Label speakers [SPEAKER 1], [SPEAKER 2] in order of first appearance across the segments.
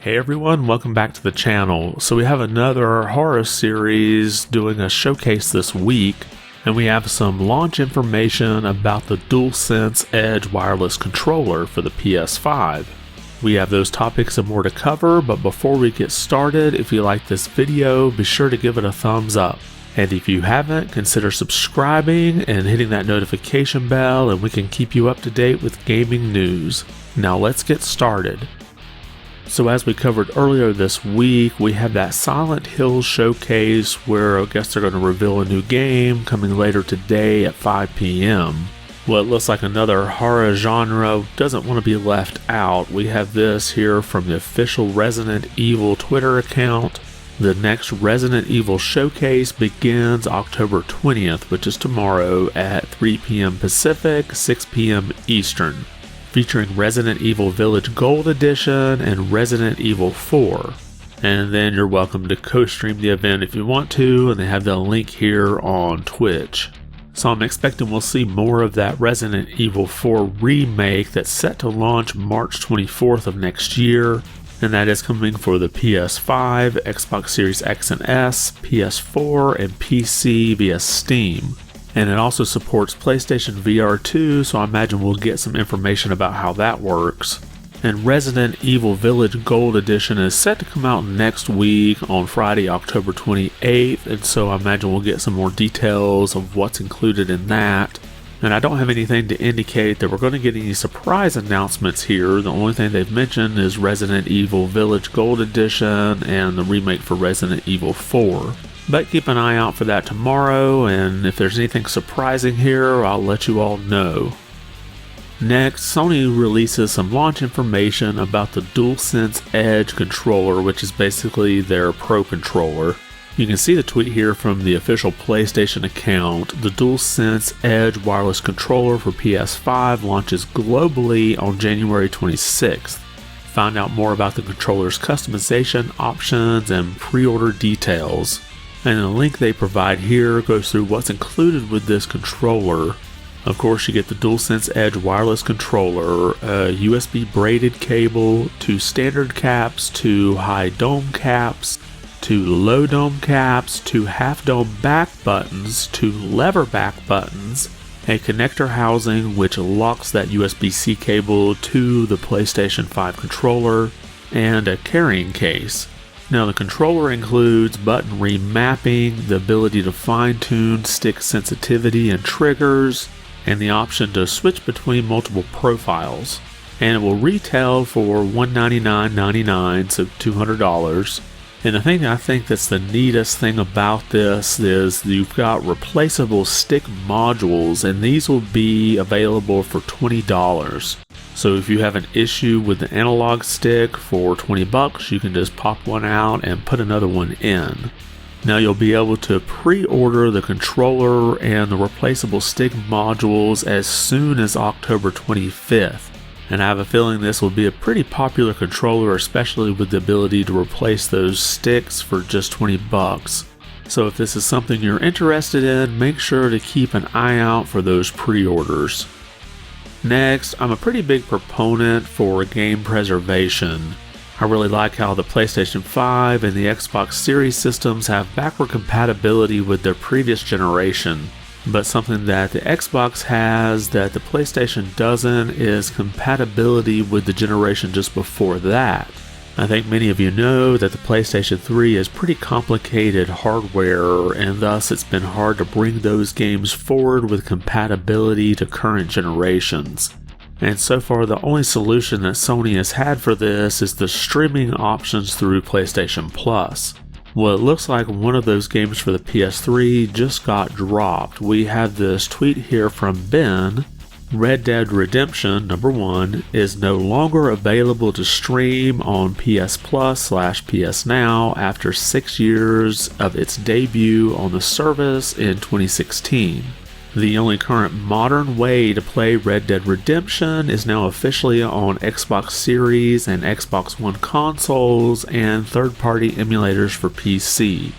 [SPEAKER 1] Hey everyone, welcome back to the channel. So we have another horror series doing a showcase this week, and we have some launch information about the DualSense Edge wireless controller for the PS5. We have those topics and more to cover, but before we get started, if you like this video, be sure to give it a thumbs up. And if you haven't, consider subscribing and hitting that notification bell, and we can keep you up to date with gaming news. Now let's get started. So as we covered earlier this week, we have that Silent Hill showcase where I guess they're going to reveal a new game coming later today at 5 p.m. Well, it looks like another horror genre doesn't want to be left out. We have this here from the official Resident Evil Twitter account. The next Resident Evil showcase begins October 20th, which is tomorrow at 3 p.m. Pacific, 6 p.m. Eastern. Featuring Resident Evil Village Gold Edition and Resident Evil 4. And then you're welcome to co-stream the event if you want to, and they have the link here on Twitch. So I'm expecting we'll see more of that Resident Evil 4 remake that's set to launch March 24th of next year, and that is coming for the PS5, Xbox Series X and S, PS4, and PC via Steam. And it also supports PlayStation VR 2, so I imagine we'll get some information about how that works. And Resident Evil Village Gold Edition is set to come out next week on Friday, October 28th, and so I imagine we'll get some more details of what's included in that. And I don't have anything to indicate that we're going to get any surprise announcements here. The only thing they've mentioned is Resident Evil Village Gold Edition and the remake for Resident Evil 4. But keep an eye out for that tomorrow, and if there's anything surprising here, I'll let you all know. Next, Sony releases some launch information about the DualSense Edge controller, which is basically their Pro controller. You can see the tweet here from the official PlayStation account. The DualSense Edge wireless controller for PS5 launches globally on January 26th. Find out more about the controller's customization options and pre-order details. And the link they provide here goes through what's included with this controller. Of course, you get the DualSense Edge wireless controller, a USB braided cable, 2 standard caps, 2 high dome caps, 2 low dome caps, 2 half dome back buttons, 2 lever back buttons, a connector housing which locks that USB-C cable to the PlayStation 5 controller, and a carrying case. Now the controller includes button remapping, the ability to fine-tune stick sensitivity and triggers, and the option to switch between multiple profiles. And it will retail for $199.99, so $200. And the thing I think that's the neatest thing about this is you've got replaceable stick modules, and these will be available for $20. So if you have an issue with the analog stick for $20, you can just pop one out and put another one in. Now you'll be able to pre-order the controller and the replaceable stick modules as soon as October 25th. And I have a feeling this will be a pretty popular controller, especially with the ability to replace those sticks for just $20. So if this is something you're interested in, make sure to keep an eye out for those pre-orders. Next, I'm a pretty big proponent for game preservation. I really like how the PlayStation 5 and the Xbox Series systems have backward compatibility with their previous generation. But something that the Xbox has that the PlayStation doesn't is compatibility with the generation just before that. I think many of you know that the PlayStation 3 is pretty complicated hardware, and thus it's been hard to bring those games forward with compatibility to current generations. And so far the only solution that Sony has had for this is the streaming options through PlayStation Plus. Well, it looks like one of those games for the PS3 just got dropped. We have this tweet here from Ben. Red Dead Redemption 1 is no longer available to stream on PS Plus/PS Now after 6 years of its debut on the service in 2016. The only current modern way to play Red Dead Redemption is now officially on Xbox Series and Xbox One consoles and third-party emulators for PC.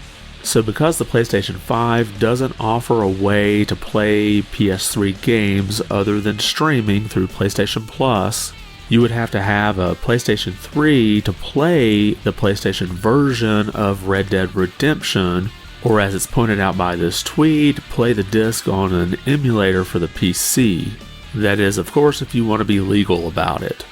[SPEAKER 1] So because the PlayStation 5 doesn't offer a way to play PS3 games other than streaming through PlayStation Plus, You would have to have a PlayStation 3 to play the PlayStation version of Red Dead Redemption, or as it's pointed out by this tweet, play the disc on an emulator for the PC. That is, of course, if you want to be legal about it.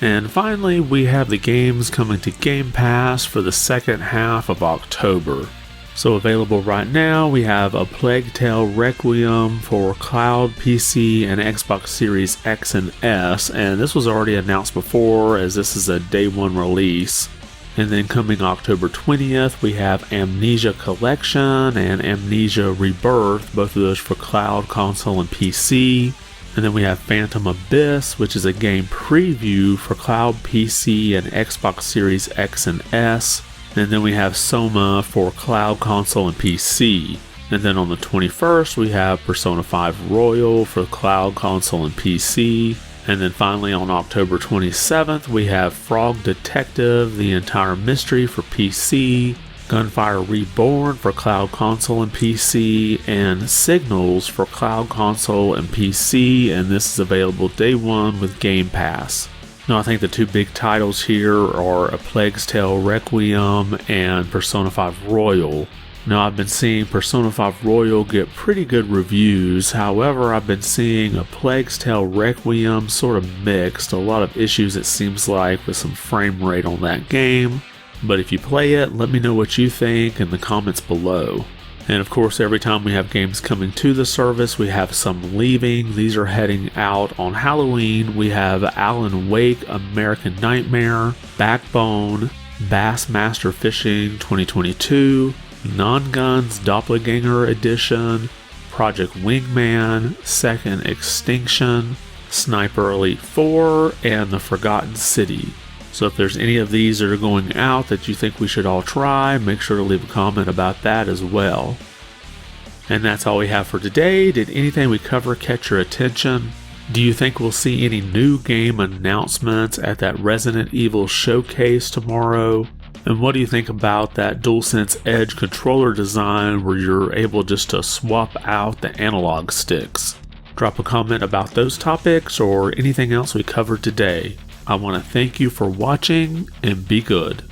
[SPEAKER 1] And finally, we have the games coming to Game Pass for the second half of October. So available right now, we have A Plague Tale Requiem for Cloud, PC, and Xbox Series X and S, and this was already announced before as this is a day one release. And then coming October 20th, we have Amnesia Collection and Amnesia Rebirth, both of those for Cloud, Console, and PC. And then we have Phantom Abyss, which is a game preview for Cloud, PC, and Xbox Series X and S. And then we have Soma for Cloud, Console, and PC. And then on the 21st, we have Persona 5 Royal for Cloud, Console, and PC. And then finally on October 27th, we have Frog Detective, The Entire Mystery for PC, Gunfire Reborn for Cloud, Console, and PC, and Signals for Cloud, Console, and PC, and this is available day one with Game Pass. Now, I think the two big titles here are A Plague's Tale Requiem and Persona 5 Royal. Now, I've been seeing Persona 5 Royal get pretty good reviews. However, I've been seeing A Plague's Tale Requiem sort of mixed. A lot of issues, it seems like, with some frame rate on that game. But if you play it, let me know what you think in the comments below. And of course, every time we have games coming to the service, we have some leaving. These are heading out on Halloween. We have Alan Wake, American Nightmare, Backbone, Bassmaster Fishing 2022, Non-Guns Doppelganger Edition, Project Wingman, Second Extinction, Sniper Elite 4, and The Forgotten City. So if there's any of these that are going out that you think we should all try, make sure to leave a comment about that as well. And that's all we have for today. Did anything we cover catch your attention? Do you think we'll see any new game announcements at that Resident Evil showcase tomorrow? And what do you think about that DualSense Edge controller design where you're able just to swap out the analog sticks? Drop a comment about those topics or anything else we covered today. I want to thank you for watching and be good.